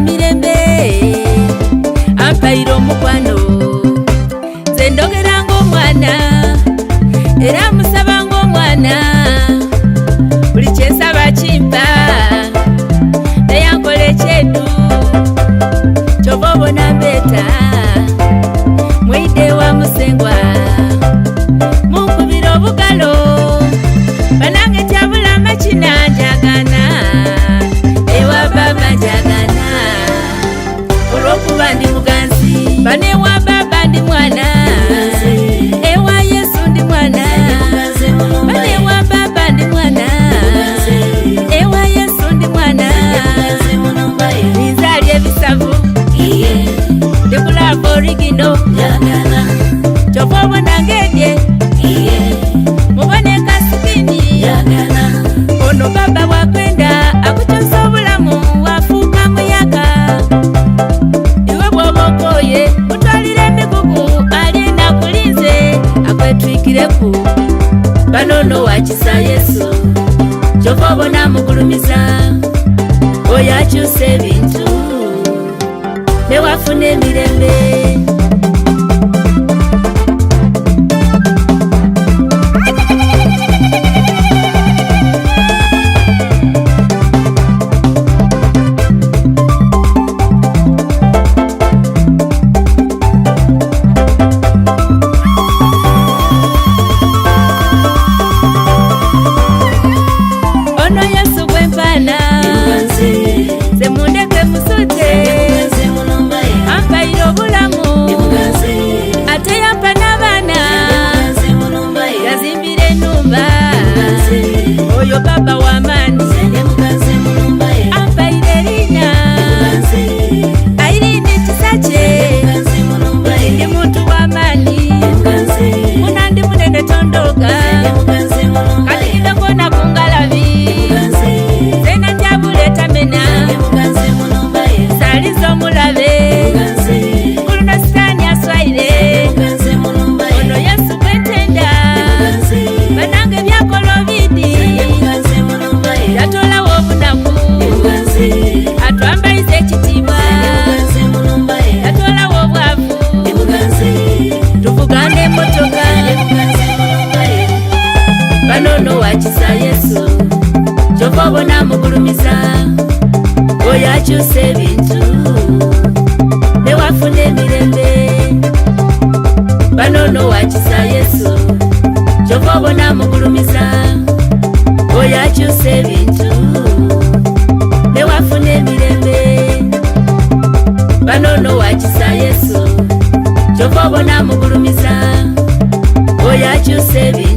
mirembe ampaire omukwano nze ndogera ng'omwana era musaba ng'omwana buli kyensaba kimpa nayankola ekyedu kyova obona mbeeta mwide wa musengwa munkubira obugalo banange tyabula amakina njagana ewa baba njagana olw'okuba ndi muganzi banewa baba ndi mwana ewa Yesu ndi mwana banewa baba ndi mwana ewa Yesu ndi mwana ninzalya ebisavu ndikula origino kyova obona ngedye mubone kasikini ono baba wakwenda akukyusa obulamu wafuuka muyaga iwe bwoba okoye mutwalire emigugu ali nakulinze akwetwikireku banono wakisa Yesu kyova obona mugulumiza oyo akyusa ebintu newafuna emirembe ono Yesu gwempana zemundeke musute ampaire obulamu ate yampa n'abaana yazimbira enumba oyo baba w'amaani ampaire erinnya airindi ekisa kye ndi muntu w'amaani muna ndi munene tondoga kati kidokona kungalabi zena njabula etamena saliza omulabe kuluno sitaani aswaire ono Yesu gwentenda banange byakola obidi yatolawo obunaku atwambaliza ekitiibwa yatolawo obwavu tuvuganga emotoka banono wakisa Yesu kyova obona mugulumiza oyo akyusa ebintu newafuna emirembe banono wakisa Yesu kyova obona mugulumiza oyo akyusa ebintu newafuna emirembe banono wakisa Yesu kyova obona mugulumiza oyo akyusa ebintu